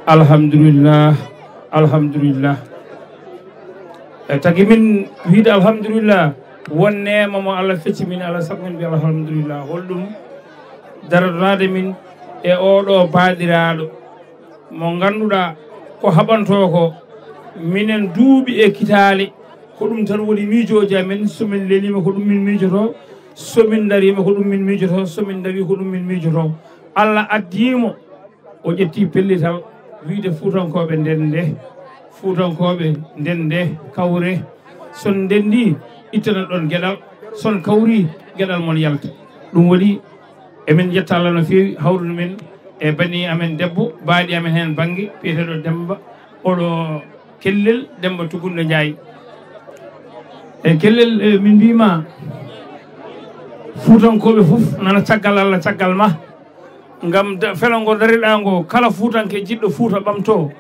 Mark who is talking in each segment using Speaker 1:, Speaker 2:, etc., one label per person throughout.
Speaker 1: alhamdulillah alhamdulillah tagi min wiide alhamdulillah won nema mo Allah fecci min Allah sago min bi alhamdulillah holdum daradade min e oɗo baɗiraɗo mo ganduɗa ko haɓanto ko minen duuɓi e kitali ko ɗum tan woni miijoji amen somin lelima ko ɗum min miijoto somin darima ko ɗum min miijoto somin dawi ko ɗum min miijoto Allah addimo o ƴetti pellital wiide fuutankoɓe ndende fuutankoɓe ndende kawre son ndendi ittana ɗon gueɗal son kawri gueɗal mon yalta ɗum waɗi emin jetta Allah no fewi hawrude men e bani amen debbo baaɗi amen hen banggue biyeteɗo Demba oɗo Kellel Demba Tugunde Ndiaye e Kellel min mbima fuutankoɓe foof nana caggal Allah caggal ma ngam felo ngo dariɗa ngo kala fuutanke jiɗɗo fuuta ɓamto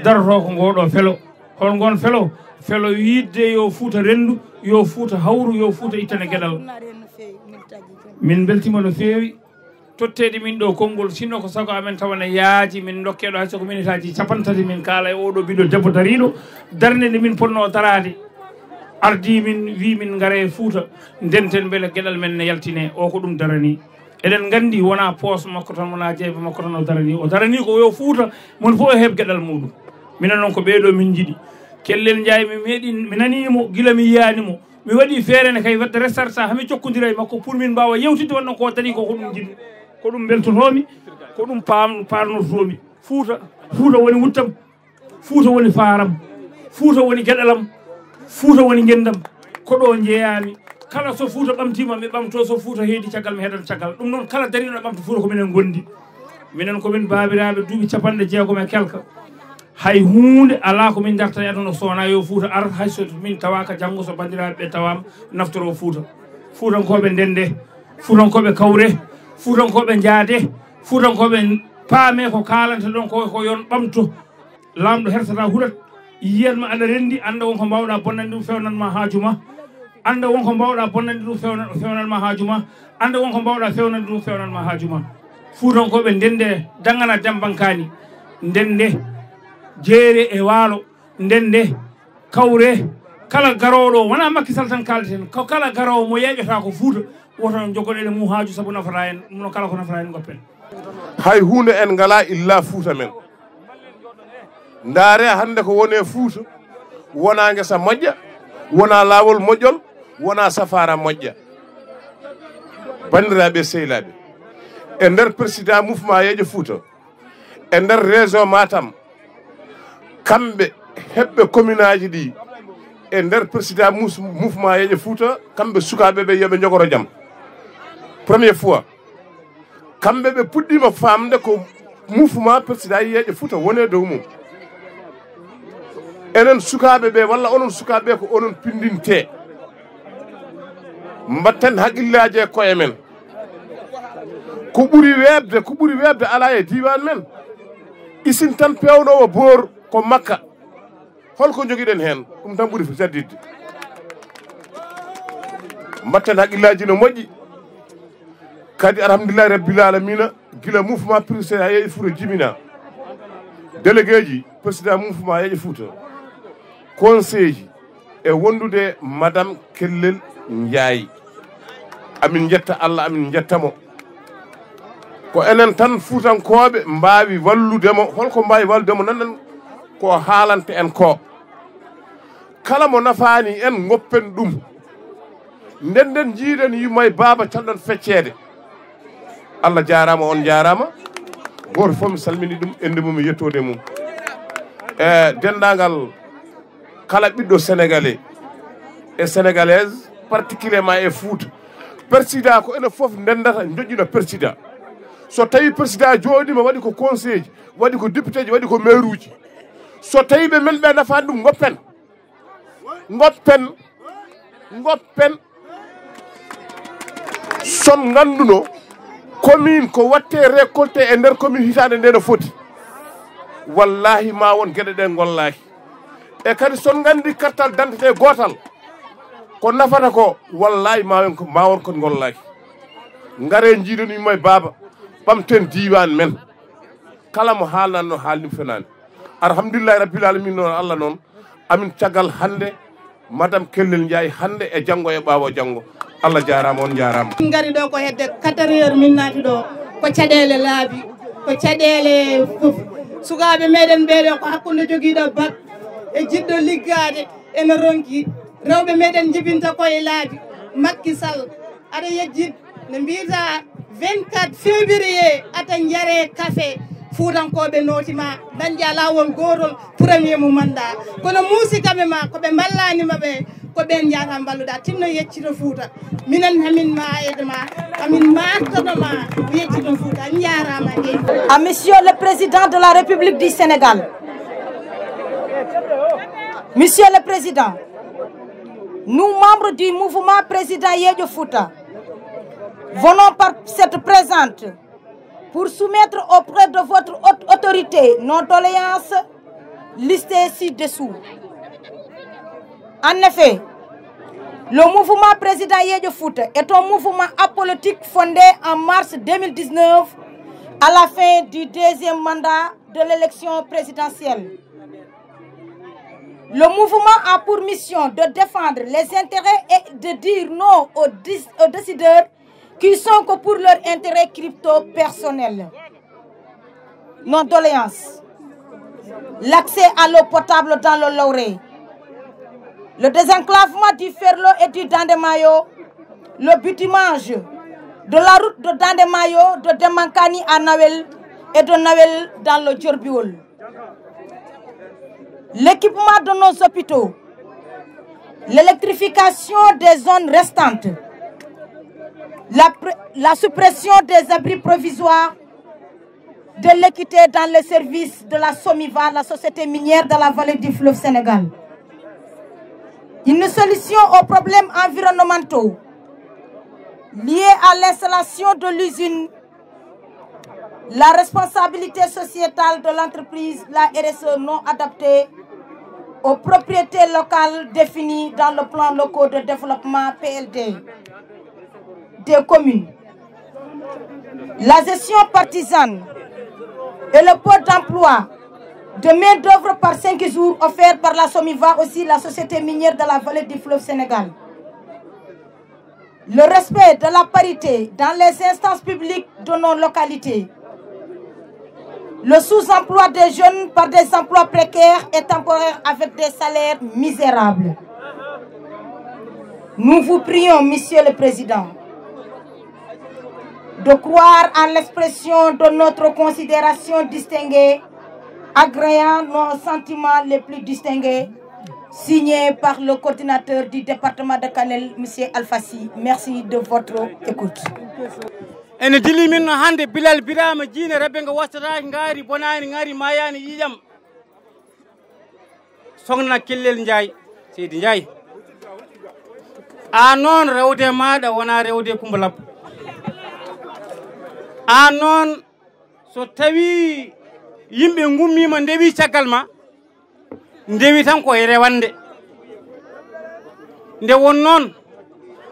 Speaker 1: daroto ko ngoɗo felo hol gon felo felo yidde yo fuuta rendu yo fuuta hawru yo fuuta ittane gueɗal min beltima no fewi tottede min ɗo konngol sinno ko sago amen tawana yaaji min dokkeɗo hay soko minute aji capantati min kaala e oɗo biɗo debbo dariɗo darde nde min ponno darade ardi min wi min gaare fuuta ndenten beele gueɗal men ne yaltine o ko ɗum darani eɗen gandi wona poos makko tan wona jeyba makko tan o darani ko yo fuuta mon fof heeb gueɗal muɗum minen noon ko ɓeeɗo min jiiɗi Kellel Ndiaye mi meeɗi mi nanimo gila mi yiyanimo mi waɗi feerene kay wadde restarta hami jokkodira e makko pour min mbawa yewtidde wonno ko daari ko ɗum jiɗmi ko ɗum beltotomi ko ɗum parnotomi fuuta woni wuttam fuuta woni faram fuuta woni gueɗalam fuuta woni gendam ko ɗo jeeyami kala so fuuta ɓamtima mi ɓamto so fuuta heedi caggal mi heɗan caggal ɗum noon kala dariɗo ɓamta fuuta ko minen gondi minen komin babiraɓe duuɓi 60 e kelka hay hunde ala ko min darta aduna sowona yo fuuta ar hayso min tawaka janggo so bandiraɓe ɓe tawama naftoro fuuta fuutankoɓe ndende fuutankoɓe kawre fuutankoɓe jaade fuutankoɓe paame ko kalanta ɗon ko yon ɓamto lamɗo hersata huurat yiyatma aɗa rendi anda wonko mbawɗa bonnande ɗum fewnanma haajuma anda wonko mbawɗa bonnande ɗum fewnanma haajuma anda wonko mbawɗa fewnande ɗum fewnanma haajuma fuutankoɓe ndende dangana dembankani ndende jeere e waalo ndende kawre kala garoɗo wona Macky Sall tan kalten ko kala garowo mo yeƴota ko fuuta woto jogoɗene mum haaju saabu nafata en ɗum kala ko nafata en goppen
Speaker 2: hay hunde en ngala illa fuuta men ndaare hande ko wone fuuta wona ngesa moƴƴa wona laawol moƴƴol wona safara moƴƴa bandiraɓe sehilaɓe e nder président mouvement yeeƴo fuuta e nder région Matam kamɓe heɓɓe commune aji ɗi e nder président mouvement yeeƴo fuuta kamɓe sukaɓeɓe yooɓe jogoro jaam première fois kamɓe ɓe puɗɗima famde ko mouvement président yeeƴo fuuta wone dow mum enen sukaɓeɓe walla onon sukaɓe ko onon pindinte mbatten haqqillaji e koye men ko ɓuuri webde ala e diwan men isin tan pewnowo boor ko Makka holko joguiɗen hen ɗum tan ɓuuri jaddidde mbatten haqqillaji no moƴƴi kadi alhamdulillahi rabbil alamina gila mouvement président yeeƴo fuuta jibina délégué ji président mouvement yeeƴo fuuta conseil ji e wondude madame Kellel Ndiaye amin jetta Allah amin jettamo ko enen tan fuutankoɓe mbawi walludemo holko mbawi walludemo nanen ko haalante en ko kala mo nafani en goppen ɗum nden jiiɗen yumma e baaba calɗon feccede Allah jarama on jarama goto fof mi salmini ɗum ende mum e yettode mum e dendagal kala ɓiɗɗo sénégalais e sénégalaise particulièrement e Fouta président ko ene foof ndendata joƴƴino président so tawi président jooɗima waɗi ko conseil ji waɗi ko député ji waɗi ko maire uji so tawi ɓe men ɓe nafani ɗum goppen son ganduno commune ko watte récolté e nder commune hitande nde no foti wallahi ma won gueɗe ɗe gollahi e kadi son gandi kartal d'identité gotal ko nafata ko wallahi ma won ko gollahi ngare jiiɗon yumma e baaba ɓamten diwan men kala mo haalnanno haalnim fenani alhamdulillahi rabbil alamin noon Allah noon amin caggal hande madame Kellel Ndiaye hande e janggo e ɓaawo janggo Allah jarama on jarama
Speaker 3: ngari ɗo ko hedde 4 heures min naati ɗo ko caɗele laabi ko caɗele fof sukaɓe meɗen ɓeɗo ko hakkude joguiɗo bac e jiɗɗo liggade ene ronki rewɓe meɗen jibinta koye laabi Macky Sall aɗa yejjid ne mbiyata 24 février ata jare café fuutankoɓe nootima dañƴa lawol gotol premier mo mandat kono muusikaɓe ma koɓe ballanima ɓe ko ɓen jata balluɗa tinno yeccito Fouta minen hamin ma aydema hamin martotoma yeccito Fouta jarama
Speaker 4: à monsieur le président de la République du Sénégal. Monsieur le président, nous membres du mouvement président Yeeƴo Fouta venons par cette présente pour soumettre auprès de votre haute autorité nos doléances listées ci-dessous. En effet, le mouvement président Yeeƴo Fouta est un mouvement apolitique fondé en mars 2019 à la fin du deuxième mandat de l'élection présidentielle. Le mouvement a pour mission de défendre les intérêts et de dire non aux décideurs qui sont que pour leur intérêt crypto-personnel. Nos doléances: l'accès à l'eau potable dans le Loré, le désenclavement du Ferlo et du Dandemayo, le bitumage de la route de Dandemayo, de Demankani à Nawel et de Nawel dans le Djorbiol, l'équipement de nos hôpitaux, l'électrification des zones restantes, la suppression des abris provisoires, de l'équité dans les services de la SOMIVA, la société minière de la vallée du fleuve Sénégal. Une solution aux problèmes environnementaux liés à l'installation de l'usine, la responsabilité sociétale de l'entreprise, la RSE non adaptée aux propriétés locales définies dans le plan local de développement PLD des communes, la gestion partisane et le port d'emploi de main-d'œuvre par 5 jours offert par la SOMIVA, aussi la société minière de la vallée du fleuve Sénégal. Le respect de la parité dans les instances publiques de nos localités. Le sous-emploi des jeunes par des emplois précaires et temporaires avec des salaires misérables. Nous vous prions, Monsieur le Président, de croire en l'expression de notre considération distinguée, agréant nos sentiments les plus distingués, signé par le coordinateur du département de Kanel, M. Alfassi. Merci de votre écoute.
Speaker 5: ene dili min no hande Bilal Birama jiine rebbe ngo wattata ngari bonani ngari mayani yiyam sogna Kellel Ndiaye Seydi Ndiaye a noon rewde maɗa wona rewde Kumba a noon so tawi yimɓe gummima ndewi caggal ma ndewi tan ko e rewande nde won noon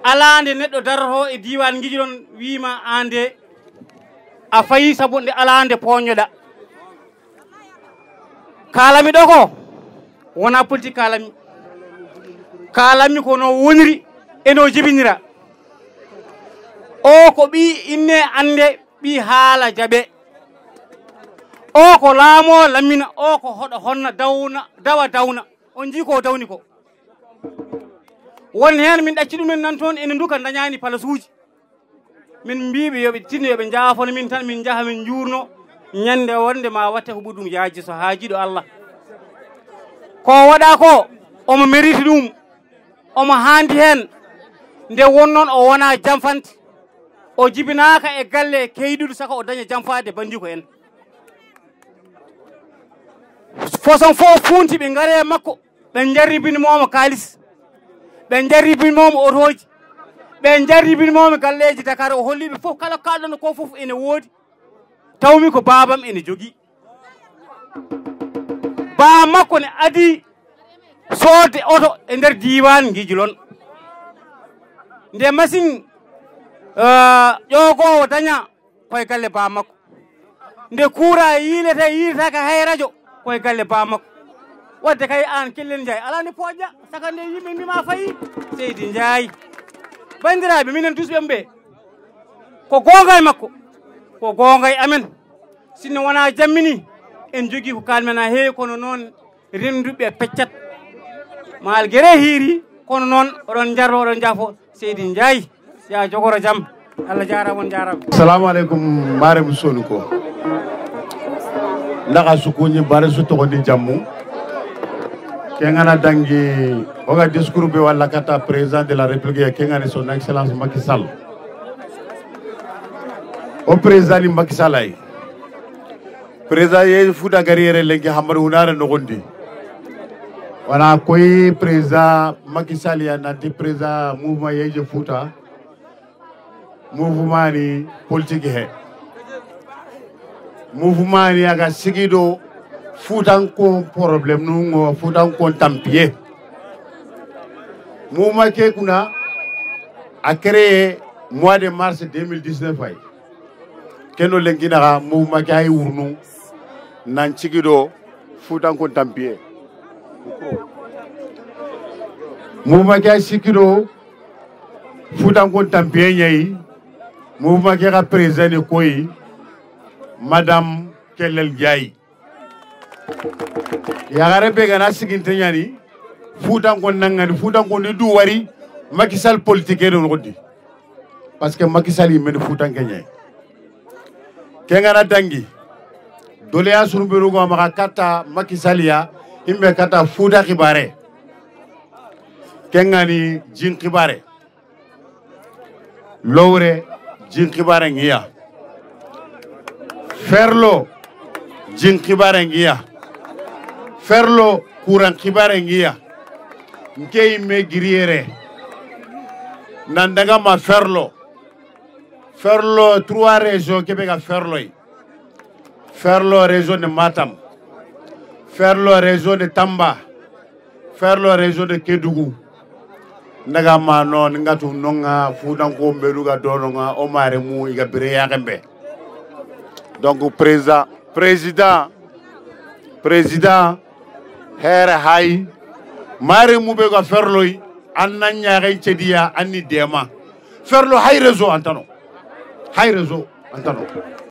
Speaker 5: ala nde neɗɗo daroto e diwan guiji ɗon wima ande a fayi sabu nde ala nde poñoɗa kalami ɗo ko wona politique kalami ko no woniri eno jibinira o ko ɓi inne ande ɓi haala jaɓe o ko laamo lamina o ko hoɗo honna dawa dawna on jii ko dawni ko won hen min ɗacci ɗumen nan toon ene duka dañani palasuji min mbiɓe yoɓe tinno yoɓe jaafono min tan min jaaha min jurno ñande wonde ma watte ko ɓuuri ɗum yaaji so haajiɗo Allah ko waɗa ko omo mérite ɗum omo handi hen nde wonnoon o wona jamfante o jibinaka e galle keyɗuɗo saka o daña jamfade bandi ko en façon fof funti ɓe gaare makko ɓe jarribinimomo kalis ɓe jarribinimomo otoji ɓe jarribinimomo galleji Dakar o holliɓe fof kala kalɗono ko fof ene woodi tawmi ko babam ene jogui baba makko ne adi soodde oto e nder diwan guijilon nde machine ƴogowo daña koye galle ba makko nde kuura yiilata ka hay radio koye galle ba makko wadde kay an kellen Ndiaye ala ni poƴƴa saka nde yimɓe mbima fayi Seydi Ndiaye bandiraɓe minen tusɓe ɓe ko gonga e makko ko gonga e amen sinno wona jammini en jogui ko kalmen ha heewi kono noon renduɓe peccat malgré hiiri kono noon oɗon jarro oɗon jaafo Seydi Ndiaye ya jogoro jaam Allah jarama on jarama.
Speaker 6: Assalamu alaikum marem Sonko ndaka sukuñi bare su togondi jammu kengana dangi oga discours be wala kata président de la république kengani son excellence Macky Sall o président ni Macky Sall ay président ye fuda garriere lengi hamar hunara nogondi wana koy président Macky Sall ya nanti président mouvement yeje futa mouvement ni politique he mouvement ni aga sigido futan ko problème nungo futan ko tampier mouvement ke kuna a créé mois de mars 2019 ay keno lengina mouvement ke ay wurnu nan sigido futan ko tampier mouvement ke ay sigido futan ko tampier nyai mouvement qui a présenté quoi Madame Kellel Ndiaye yagare be gana siginte nyani futan ko nangani futan ko ni du wari Macky Sall politique e don godi parce que Macky Sall yimen futan kenyay kengana dangi dole ya sunu beru go maka kata Macky Sall ya himbe kata futa khibare kengani jin khibare lowre jin khibare ngiya ferlo jin khibare ngiya ferlo kuran khibare ngiya nkei me giriere nandaga ma ferlo 3 régions kebega ferlo région de Matam ferlo région de Tamba ferlo région de Kédougou ndaga ma non ngatu nonga fudan ko mbeluga dononga o mare mu iga bire yagembe donc président here hay mare mu be ga ferloy annanya ga cediya anni dema ferlo hay réseau antano